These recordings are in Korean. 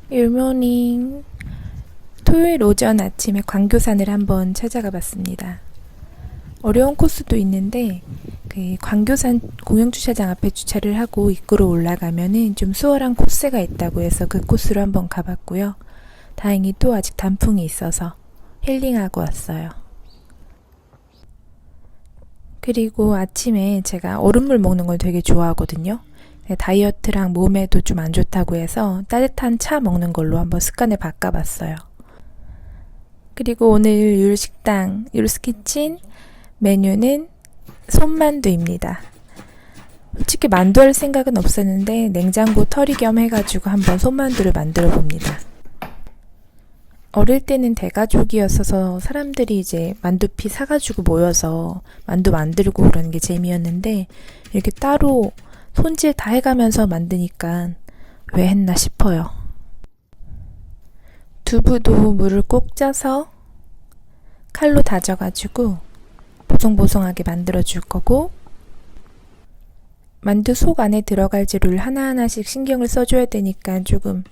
굿모닝. 토요일 오전 아침에 광교산을 한번 찾아가 봤습니다. 어려운 코스도 있는데 그 광교산 공영주차장 앞에 주차를 하고 입구로 올라가면은 좀 수월한 코스가 있다고 해서 그 코스로 한번 가봤고요. 다행히 또 아직 단풍이 있어서 힐링하고 왔어요. 그리고 아침에 제가 얼음물 먹는 걸 되게 좋아하거든요. 다이어트랑 몸에도 좀 안 좋다고 해서 따뜻한 차 먹는 걸로 한번 습관을 바꿔봤어요. 그리고 오늘 율식당 율스키친 메뉴는 손만두입니다. 솔직히 만두 할 생각은 없었는데 냉장고 털이 겸 해가지고 한번 손만두를 만들어 봅니다. 어릴 때는 대가족이었어서 사람들이 이제 만두피 사가지고 모여서 만두 만들고 그러는 게 재미였는데 이렇게 따로 손질 다 해가면서 만드니까 왜 했나 싶어요. 두부도 물을 꼭 짜서 칼로 다져가지고 보송보송하게 만들어 줄 거고, 만두 속 안에 들어갈 재료를 하나하나씩 신경을 써줘야 되니까 조금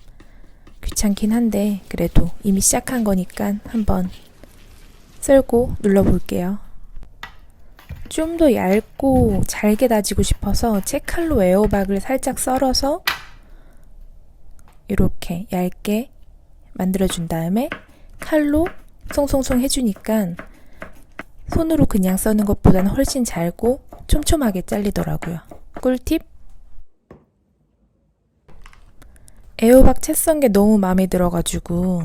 귀찮긴 한데 그래도 이미 시작한 거니까 한번 썰고 눌러볼게요. 좀 더 얇고 잘게 다지고 싶어서 채칼로 애호박을 살짝 썰어서 이렇게 얇게 만들어준 다음에 칼로 송송송 해주니까 손으로 그냥 써는 것보다는 훨씬 잘고 촘촘하게 잘리더라고요. 꿀팁! 애호박 채 썬 게 너무 마음에 들어가지고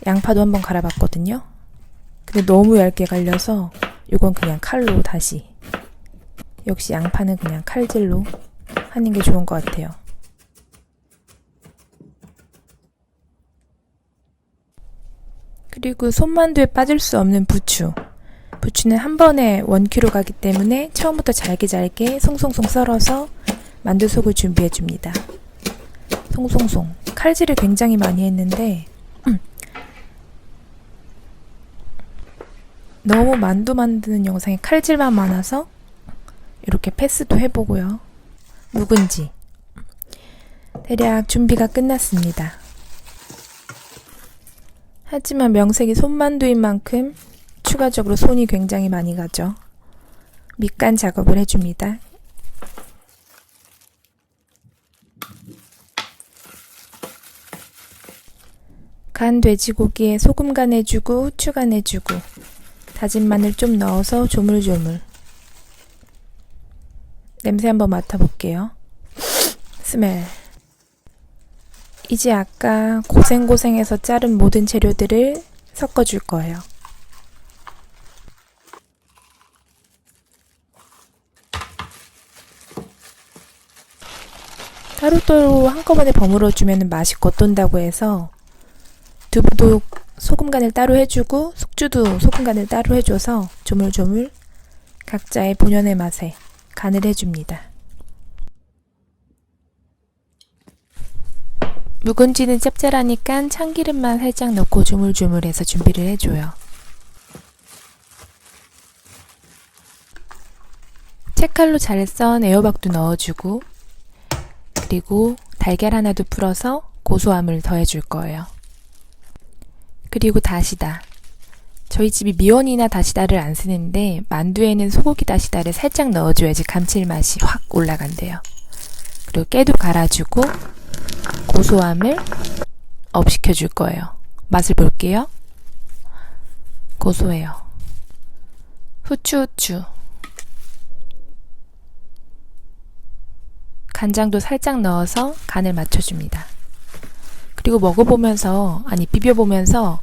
양파도 한번 갈아봤거든요. 근데 너무 얇게 갈려서 이건 그냥 칼로 다시, 역시 양파는 그냥 칼질로 하는 게 좋은 것 같아요. 그리고 손만두에 빠질 수 없는 부추. 부추는 한 번에 1kg 가기 때문에 처음부터 잘게 송송송 썰어서 만두 속을 준비해 줍니다. 송송송. 칼질을 굉장히 많이 했는데 너무 만두 만드는 영상에 칼질만 많아서 이렇게 패스도 해보고요. 묵은지. 대략 준비가 끝났습니다. 하지만 명색이 손만두인 만큼 추가적으로 손이 굉장히 많이 가죠. 밑간 작업을 해줍니다. 간 돼지고기에 소금 간해주고 후추 간해주고 다진 마늘 좀 넣어서 조물조물. 냄새 한번 맡아볼게요. 스멜. 이제 아까 고생고생해서 자른 모든 재료들을 섞어줄 거예요. 따로따로 한꺼번에 버무려주면 맛이 겉돈다고 해서 두부도 소금 간을 따로 해주고 숙주도 소금 간을 따로 해줘서 조물조물 각자의 본연의 맛에 간을 해줍니다. 묵은지는 짭짤하니까 참기름만 살짝 넣고 조물조물해서 준비를 해줘요. 채칼로 잘 썬 애호박도 넣어주고, 그리고 달걀 하나도 풀어서 고소함을 더해줄 거예요. 그리고 다시다. 저희 집이 미원이나 다시다를 안 쓰는데 만두에는 소고기 다시다를 살짝 넣어줘야지 감칠맛이 확 올라간대요. 그리고 깨도 갈아주고 고소함을 업 시켜줄 거예요. 맛을 볼게요. 고소해요. 후추. 간장도 살짝 넣어서 간을 맞춰줍니다. 그리고 먹어보면서, 비벼보면서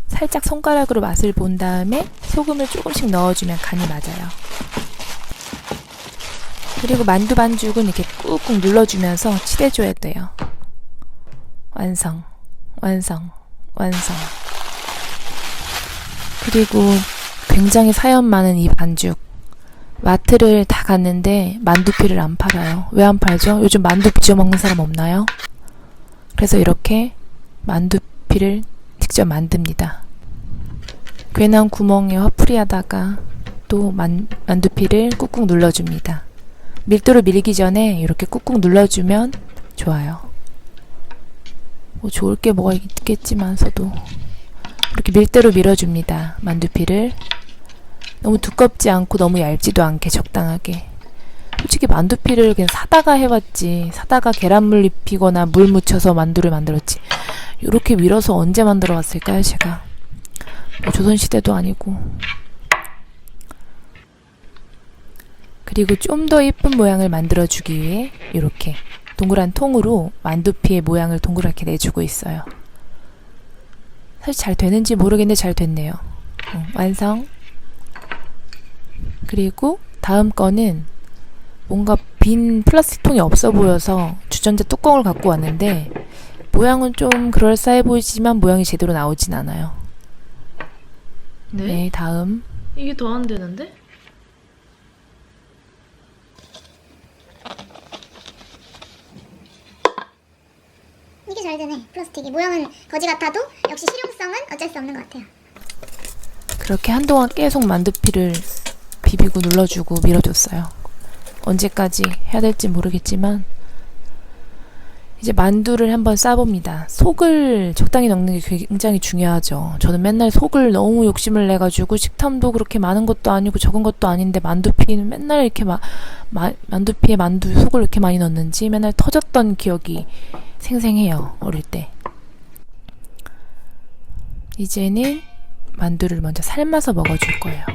살짝 손가락으로 맛을 본 다음에 소금을 조금씩 넣어주면 간이 맞아요. 그리고 만두 반죽은 이렇게 꾹꾹 눌러주면서 치대줘야 돼요. 완성. 그리고 굉장히 사연 많은 이 반죽. 마트를 다 갔는데 만두피를 안 팔아요. 왜 안 팔죠? 요즘 만두 빚어 먹는 사람 없나요? 그래서 이렇게 만두피를 직접 만듭니다. 괜한 구멍에 화풀이 하다가 또 만두피를 꾹꾹 눌러줍니다. 밀도를 밀기 전에 이렇게 꾹꾹 눌러주면 좋아요. 뭐 좋을 게 뭐가 있겠지만서도 이렇게 밀대로 밀어줍니다. 만두피를 너무 두껍지 않고 너무 얇지도 않게 적당하게. 솔직히 만두피를 그냥 사다가 해봤지, 사다가 계란물 입히거나 물 묻혀서 만두를 만들었지, 이렇게 밀어서 언제 만들어 봤을까요 제가? 뭐 조선시대도 아니고. 그리고 좀 더 예쁜 모양을 만들어주기 위해 이렇게 동그란 통으로 만두피의 모양을 동그랗게 내주고 있어요. 사실 잘 되는지 모르겠는데 잘 됐네요. 완성. 그리고 다음 거는 뭔가 빈 플라스틱 통이 없어 보여서 주전자 뚜껑을 갖고 왔는데 모양은 좀 그럴싸해 보이지만 모양이 제대로 나오진 않아요. 네, 다음. 이게 더 안 되는데? 이게 잘 되네. 플라스틱이 모양은 거지 같아도 역시 실용성은 어쩔 수 없는 것 같아요. 그렇게 한동안 계속 만두피를 비비고 눌러주고 밀어줬어요. 언제까지 해야 될지 모르겠지만 이제 만두를 한번 싸봅니다. 속을 적당히 넣는 게 굉장히 중요하죠. 저는 맨날 속을 너무 욕심을 내가지고 식탐도 그렇게 많은 것도 아니고 적은 것도 아닌데 만두피는 맨날 이렇게 만두피에 만두 속을 이렇게 많이 넣는지 맨날 터졌던 기억이 생생해요. 어릴 때. 이제는 만두를 먼저 삶아서 먹어줄 거예요.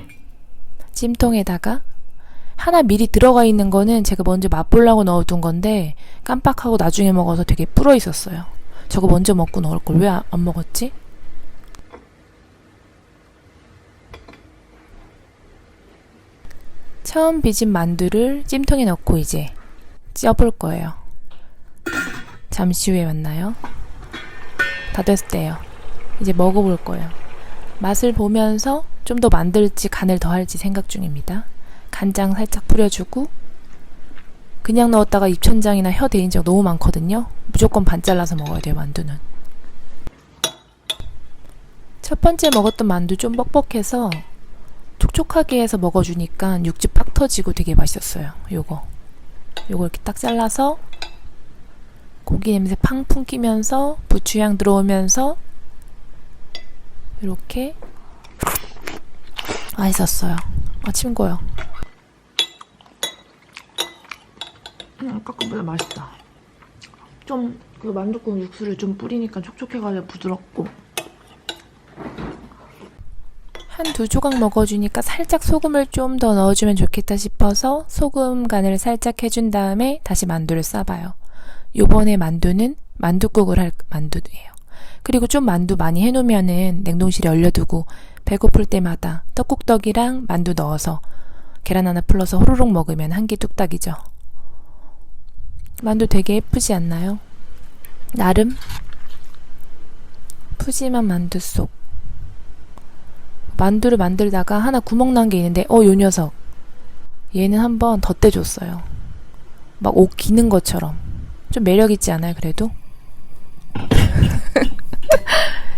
찜통에다가 하나 미리 들어가 있는 거는 제가 먼저 맛보려고 넣어둔 건데 깜빡하고 나중에 먹어서 되게 불어 있었어요. 저거 먼저 먹고 넣을 걸 왜 안 먹었지? 처음 빚은 만두를 찜통에 넣고 이제 쪄볼 거예요. 잠시 후에 만나요. 다 됐대요. 이제 먹어볼 거예요. 맛을 보면서 좀 더 만들지 간을 더 할지 생각 중입니다. 간장 살짝 뿌려주고 그냥 넣었다가 입천장이나 혀 데인 적 너무 많거든요. 무조건 반 잘라서 먹어야 돼요. 만두는. 첫 번째 먹었던 만두 좀 뻑뻑해서 촉촉하게 해서 먹어주니까 육즙 팍 터지고 되게 맛있었어요. 요거 이렇게 딱 잘라서 고기 냄새 팡 풍기면서 부추향 들어오면서 이렇게 맛있었어요. 침 고요. 아까 거보다 맛있다. 좀 그 만둣국 육수를 좀 뿌리니까 촉촉해가지고 부드럽고. 한 두 조각 먹어주니까 살짝 소금을 좀 더 넣어주면 좋겠다 싶어서 소금 간을 살짝 해준 다음에 다시 만두를 싸봐요. 요번에 만두는 만둣국을 할 만두예요. 그리고 좀 만두 많이 해놓으면은 냉동실에 얼려두고 배고플 때마다 떡국떡이랑 만두 넣어서 계란 하나 풀러서 호로록 먹으면 한 끼 뚝딱이죠. 만두 되게 예쁘지 않나요? 나름 푸짐한 만두 속. 만두를 만들다가 하나 구멍 난 게 있는데 요 녀석 얘는 한번 덧대줬어요. 막 옷 기는 것처럼. 좀 매력 있지 않아요? 그래도?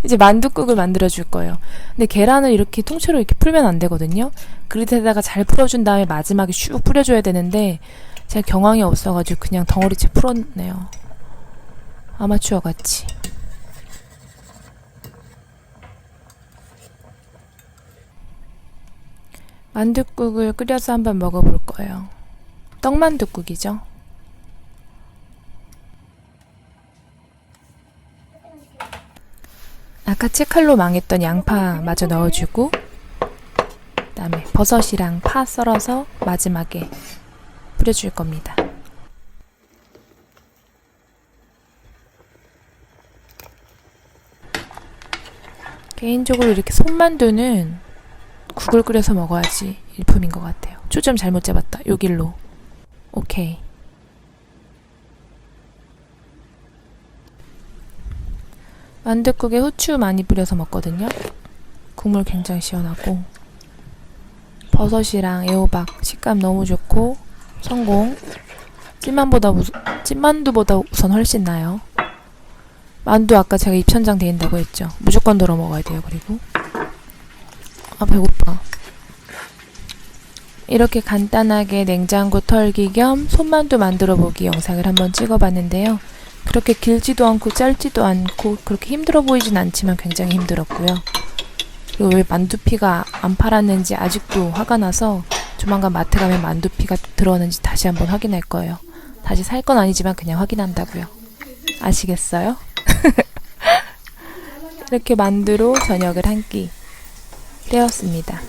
이제 만둣국을 만들어 줄 거예요. 근데 계란을 이렇게 통째로 이렇게 풀면 안 되거든요. 그릇에다가 잘 풀어준 다음에 마지막에 슉 뿌려줘야 되는데 제가 경황이 없어가지고 그냥 덩어리째 풀었네요. 아마추어 같이. 만둣국을 끓여서 한번 먹어볼 거예요. 떡만둣국이죠. 아까 채칼로 망했던 양파 마저 넣어주고 그다음에 버섯이랑 파 썰어서 마지막에 뿌려줄 겁니다. 개인적으로 이렇게 손만두는 국을 끓여서 먹어야지 일품인 것 같아요. 초점 잘못 잡았다. 요 길로. 오케이. 만둣국에 후추 많이 뿌려서 먹거든요. 국물 굉장히 시원하고 버섯이랑 애호박 식감 너무 좋고 성공. 찐만두보다 우선 훨씬 나요. 만두 아까 제가 입천장 데인다고 했죠. 무조건 덜어 먹어야 돼요. 그리고 배고파. 이렇게 간단하게 냉장고 털기 겸 손만두 만들어 보기 영상을 한번 찍어봤는데요. 그렇게 길지도 않고 짧지도 않고 그렇게 힘들어 보이진 않지만 굉장히 힘들었고요. 그리고 왜 만두피가 안 팔았는지 아직도 화가 나서 조만간 마트 가면 만두피가 들어오는지 다시 한번 확인할 거예요. 다시 살 건 아니지만 그냥 확인한다고요. 아시겠어요? 이렇게 만두로 저녁을 한 끼 때웠습니다.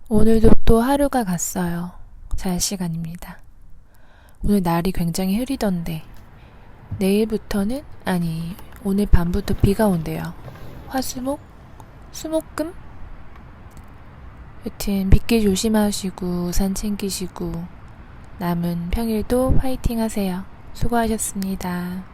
오늘도 또 하루가 갔어요. 잘 시간입니다. 오늘 날이 굉장히 흐리던데 내일부터는 아니 오늘 밤부터 비가 온대요. 화수목? 수목금? 여튼 빗길 조심하시고 산 챙기시고 남은 평일도 화이팅 하세요. 수고하셨습니다.